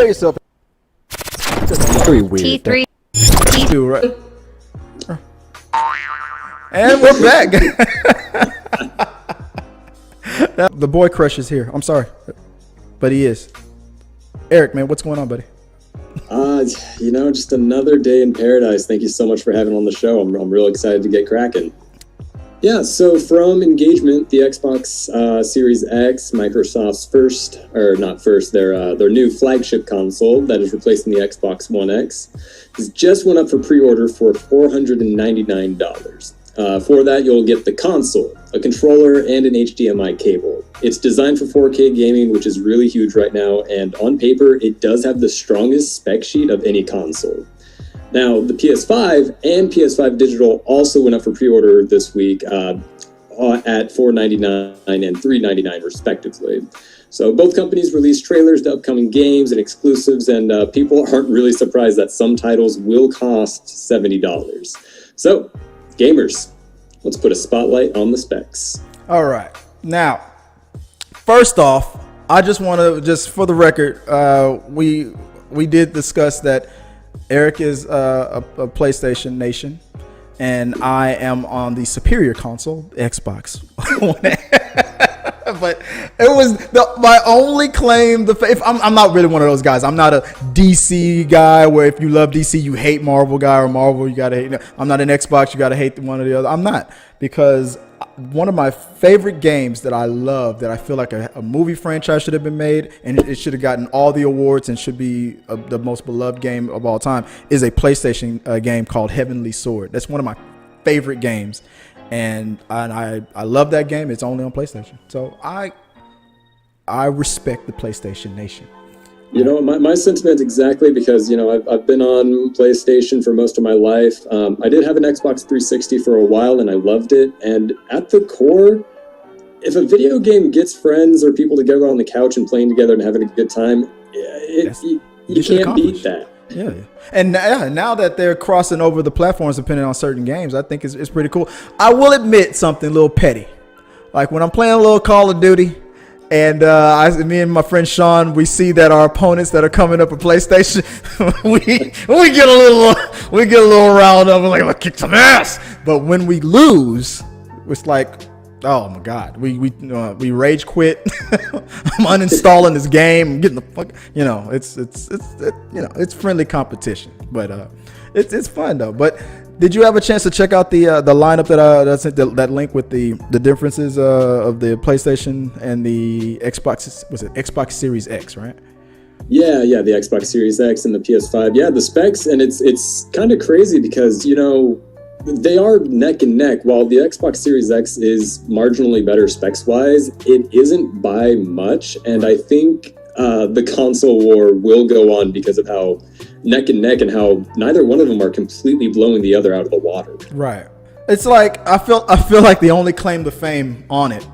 tell yourself. It's very weird. T3. T2, right? And we're back. The boy crush is here. I'm sorry, but he is. Eric, man, what's going on, buddy? Just another day in paradise. Thank you so much for having me on the show. I'm real excited to get cracking. Yeah, so from Engagement, the Xbox Series X, Microsoft's their new flagship console that is replacing the Xbox One X, has just went up for pre-order for $499. For that, you'll get the console, a controller, and an HDMI cable. It's designed for 4K gaming, which is really huge right now, and on paper, it does have the strongest spec sheet of any console. Now, the PS5 and PS5 Digital also went up for pre-order this week at $499 and $399 respectively. So both companies released trailers to upcoming games and exclusives, and people aren't really surprised that some titles will cost $70. So, gamers, let's put a spotlight on the specs. All right. Now, first off, I just want to, just for the record, we did discuss that Eric is a PlayStation nation, and I am on the superior console, the Xbox. But it was my only claim. I'm not really one of those guys. I'm not a DC guy where if you love DC, you hate Marvel guy, or Marvel, you gotta hate. I'm not an Xbox, you gotta hate one or the other. I'm not, because one of my favorite games that I love, that I feel like a movie franchise should have been made, and it should have gotten all the awards and should be the most beloved game of all time, is a PlayStation game called Heavenly Sword. That's one of my favorite games. And I love that game. It's only on PlayStation. So I respect the PlayStation nation. You know, my sentiment exactly, because, I've been on PlayStation for most of my life. I did have an Xbox 360 for a while, and I loved it. And at the core, if a video game gets friends or people together on the couch and playing together and having a good time, you can't beat that. Yeah, and now that they're crossing over the platforms depending on certain games, I think it's pretty cool. I will admit something a little petty, like when I'm playing a little Call of Duty, and me and my friend Sean, we see that our opponents that are coming up a PlayStation, we get a little riled up. We're like, let's kick some ass. But when we lose, it's like, oh my God, we rage quit. I'm uninstalling this game. I'm getting the fuck. It's friendly competition, but it's fun though. But did you have a chance to check out the lineup that link with the differences of the PlayStation and the Xbox? Was it Xbox Series X, right? Yeah, the Xbox Series X and the PS5. Yeah, the specs, and it's kind of crazy because they are neck and neck. While the Xbox Series X is marginally better specs-wise, it isn't by much, and I think the console war will go on because of how neck and neck and how neither one of them are completely blowing the other out of the water. Right. It's like I feel like the only claim to fame on it,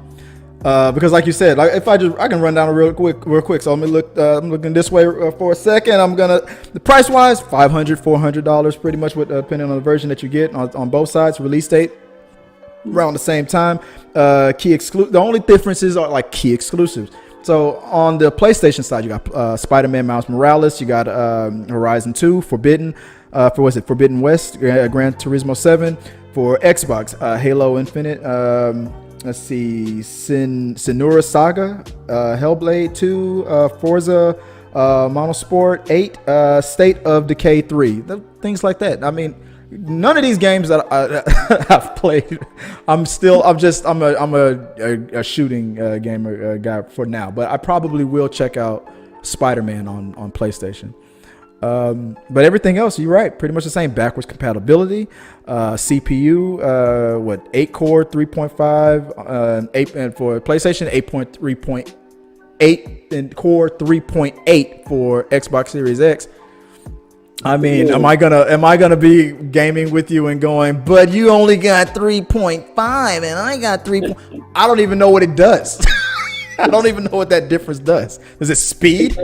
because like you said, like if I can run down real quick. So let me look. I'm looking this way for a second. The price wise, $500-$400 pretty much, depending on the version that you get on both sides. Release date around the same time. The only differences are like key exclusives. So on the PlayStation side, you got Spider-Man Miles Morales. You got Horizon 2, Forbidden West, Gran Turismo 7. For Xbox, Halo Infinite. Let's see, Senua Saga, Hellblade 2, Forza Motorsport 8, State of Decay 3, things like that. I mean, none of these games that I've played, I'm a shooting gamer guy for now, but I probably will check out Spider-Man on PlayStation. But everything else, you're right, pretty much the same. Backwards compatibility, CPU, 8 core, 3.5, 8, and for PlayStation, 8.3.8 and core 3.8 for Xbox Series X. I mean, am I gonna be gaming with you and going, but you only got 3.5 and I got 3. I don't even know what it does. I don't even know what that difference does. Is it speed?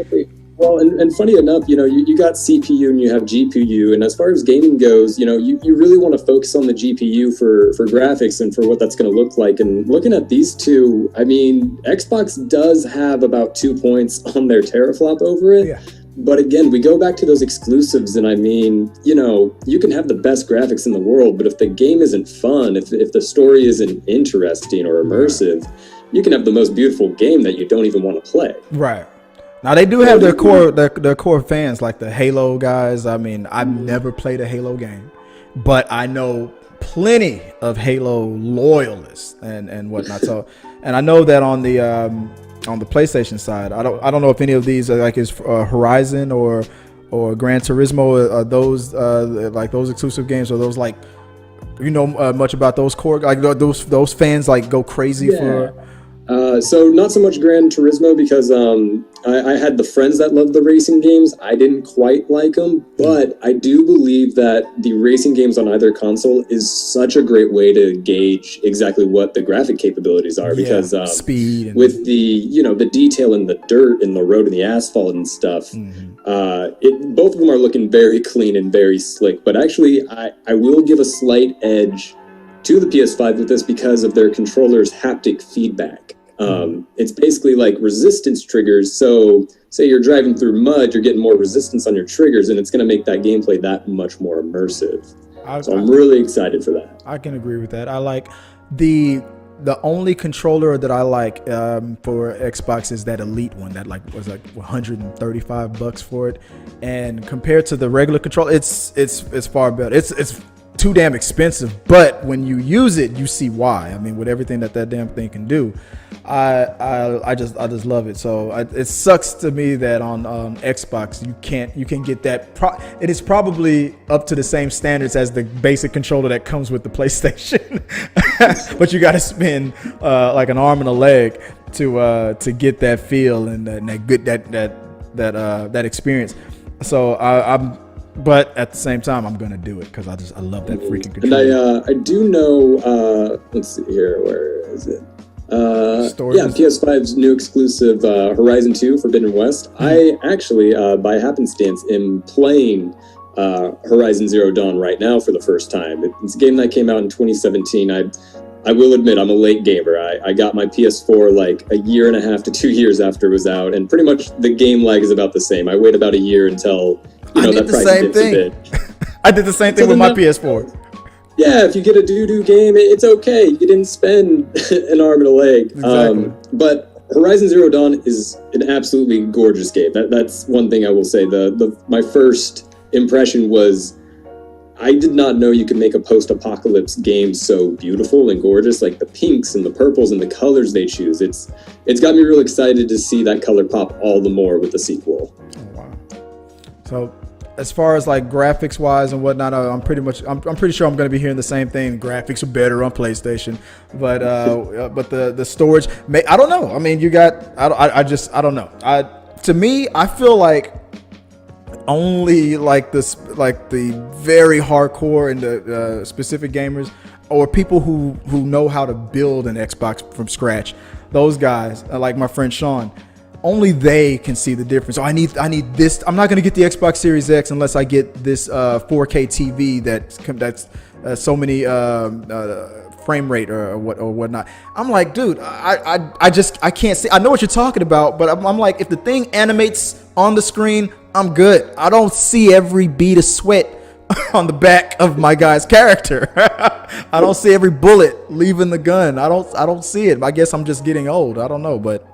Well, and funny enough, you got CPU and you have GPU, and as far as gaming goes, you really want to focus on the GPU for graphics and for what that's going to look like. And looking at these two, I mean, Xbox does have about 2 points on their teraflop over it. Yeah. But again, we go back to those exclusives, and I mean, you know, you can have the best graphics in the world, but if the game isn't fun, if the story isn't interesting or immersive, you can have the most beautiful game that you don't even want to play. Right. Now they do have their core fans, like the Halo guys. I mean, I've never played a Halo game, but I know plenty of Halo loyalists and whatnot. So, and I know that on the PlayStation side, I don't know if any of these are like Horizon or Gran Turismo, are those like those exclusive games, or those like, you know, much about those core, like those fans like go crazy for. So not so much Gran Turismo, because I had the friends that loved the racing games. I didn't quite like them, but I do believe that the racing games on either console is such a great way to gauge exactly what the graphic capabilities are, because speed with the, you know, the detail in the dirt and the road and the asphalt and stuff, both of them are looking very clean and very slick. But actually, I will give a slight edge to the PS5 with this because of their controller's haptic feedback. It's basically like resistance triggers. So say you're driving through mud, you're getting more resistance on your triggers, and it's going to make that gameplay that much more immersive. So I'm really excited for that. I can agree with that. I like the only controller that I like for Xbox is that Elite one that like was like $135 for it, and compared to the regular controller, it's far better. It's too damn expensive, but when you use it, you see why. I mean, with everything that damn thing can do, I just love it. So it sucks to me that on Xbox you can get that. It is probably up to the same standards as the basic controller that comes with the PlayStation, but you got to spend like an arm and a leg to get that feel and that experience. So but at the same time, I'm gonna do it because I love that freaking controller. And I do know. Let's see here. Where is it? PS5's new exclusive Horizon 2 Forbidden West. I actually, by happenstance, am playing Horizon Zero Dawn right now for the first time. It's a game that came out in 2017. I will admit I'm a late gamer. I got my PS4 like a year and a half to 2 years after it was out, and pretty much the game lag is about the same. I wait about a year until I did the same thing. I did the same thing with my PS4. Yeah, if you get a doo-doo game, it's okay. You didn't spend an arm and a leg. Exactly. But Horizon Zero Dawn is an absolutely gorgeous game. That's one thing I will say. My first impression was I did not know you could make a post-apocalypse game so beautiful and gorgeous, like the pinks and the purples and the colors they choose. It's got me real excited to see that color pop all the more with the sequel. Oh, wow. So as far as like graphics wise and whatnot, I'm pretty sure I'm going to be hearing the same thing. Graphics are better on PlayStation, but the storage, I don't know. I mean, you got, I don't know. To me, I feel like only like this, like the very hardcore and the specific gamers, or people who know how to build an Xbox from scratch. Those guys, like my friend Sean, only they can see the difference. Oh, I need this. I'm not going to get the Xbox Series X unless I get this 4K TV that's so many frame rate or whatnot. I'm like, dude, I can't see. I know what you're talking about, but I'm like, if the thing animates on the screen, I'm good. I don't see every bead of sweat on the back of my guy's character. I don't see every bullet leaving the gun. I don't see it. I guess I'm just getting old. I don't know, but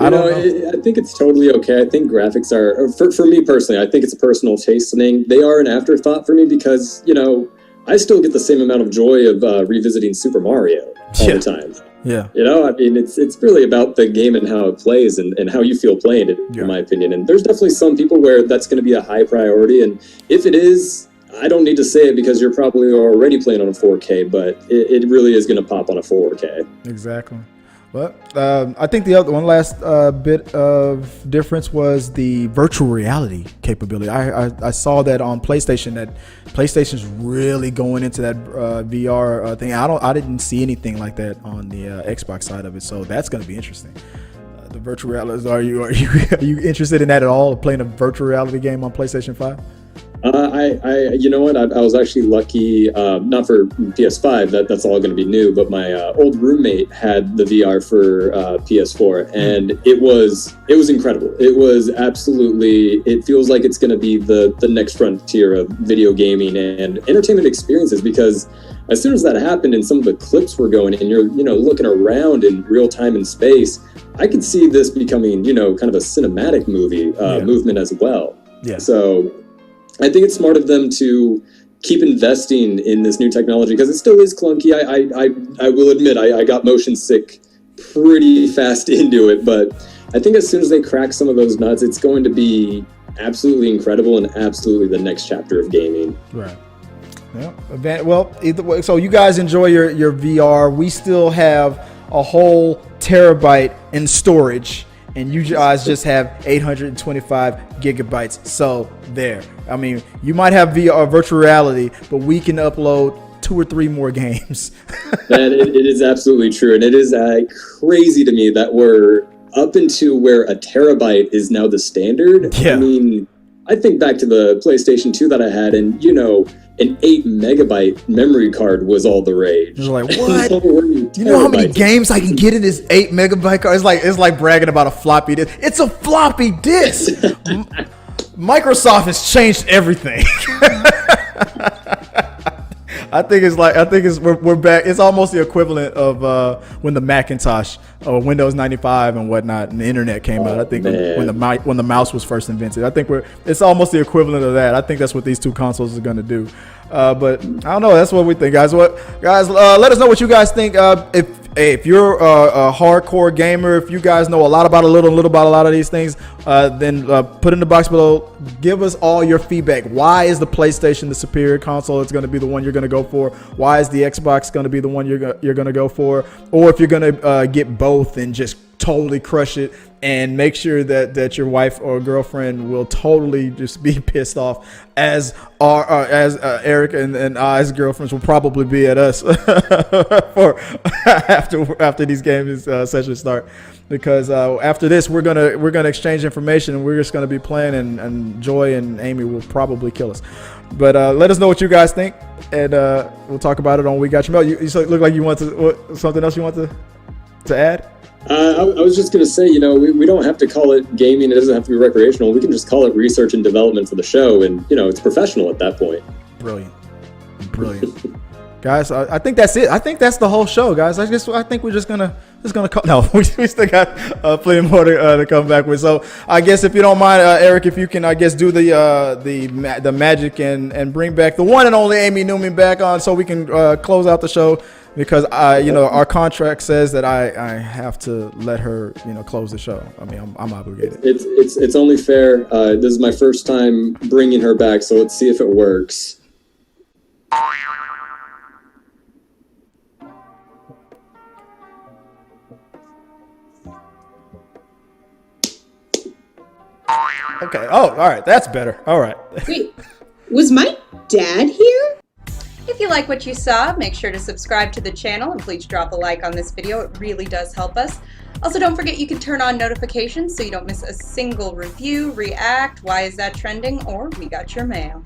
I don't know. I think it's totally okay. I think graphics are, for me personally, I think it's a personal taste thing. They are an afterthought for me because, you know, I still get the same amount of joy of revisiting Super Mario all the time. Yeah. You know, I mean, it's really about the game and how it plays and how you feel playing it, in my opinion. And there's definitely some people where that's going to be a high priority. And if it is, I don't need to say it because you're probably already playing on a 4K, but it really is going to pop on a 4K. Exactly. But I think the other one last bit of difference was the virtual reality capability. I saw that on PlayStation, that PlayStation's really going into that VR thing. I didn't see anything like that on the Xbox side of it, so that's going to be interesting. The virtual reality. Are you interested in that at all? Playing a virtual reality game on PlayStation 5? You know what? I was actually lucky, not for PS5. That's all going to be new. But my old roommate had the VR for PS4, and it was incredible. It was absolutely. It feels like it's going to be the next frontier of video gaming and entertainment experiences. Because as soon as that happened, and some of the clips were going, and you're looking around in real time and space, I could see this becoming kind of a cinematic movie movement as well. Yeah. So I think it's smart of them to keep investing in this new technology because it still is clunky. I will admit I got motion sick pretty fast into it, but I think as soon as they crack some of those nuts, it's going to be absolutely incredible and absolutely the next chapter of gaming. Right. Yeah. Well, either way, so you guys enjoy your VR. We still have a whole terabyte in storage, and you guys just have 825 gigabytes. So there. I mean, you might have VR virtual reality, but we can upload 2 or 3 more games. And it is absolutely true, and it is crazy to me that we're up into where a terabyte is now the standard. Yeah. I mean, I think back to the PlayStation 2 that I had, and an 8 megabyte memory card was all the rage. You're like, what? Do you know how many games I can get in this 8 megabyte card? It's like bragging about a floppy disk. It's a floppy disk. Microsoft has changed everything. I think we're back. It's almost the equivalent of when the Macintosh or Windows 95 and whatnot and the internet came out. I think when the mouse was first invented. I think it's almost the equivalent of that. I think that's what these two consoles are going to do. But I don't know. That's what we think, guys. Let us know what you guys think. If you're a hardcore gamer, if you guys know a lot about a lot of these things, then put in the box below. Give us all your feedback. Why is the PlayStation the superior console? It's going to be the one you're going to go for. Why is the Xbox going to be the one you're going to go for? Or if you're going to get both and just totally crush it, and make sure that your wife or girlfriend will totally just be pissed off as Eric and I's girlfriends will probably be at us for after these games sessions start, because after this we're gonna exchange information and we're just gonna be playing, and Joy and Amy will probably kill us. But let us know what you guys think, and we'll talk about it on We Got Your Mail. You look like you want something else you want to add? I was just going to say, we don't have to call it gaming. It doesn't have to be recreational. We can just call it research and development for the show. And, it's professional at that point. Brilliant. Guys, I think that's it. I think that's the whole show, guys. I think we're just gonna call. No, we still got plenty more to come back with. So I guess if you don't mind, Eric, if you can, I guess do the magic and bring back the one and only Amy Newman back on, so we can close out the show. Because our contract says that I have to let her, close the show. I mean, I'm obligated. It's only fair. This is my first time bringing her back, so let's see if it works. Okay. Oh, all right. That's better. All right. Wait, was my dad here? If you like what you saw, make sure to subscribe to the channel and please drop a like on this video. It really does help us. Also, don't forget you can turn on notifications so you don't miss a single review, react, why is that trending, or We Got Your Mail.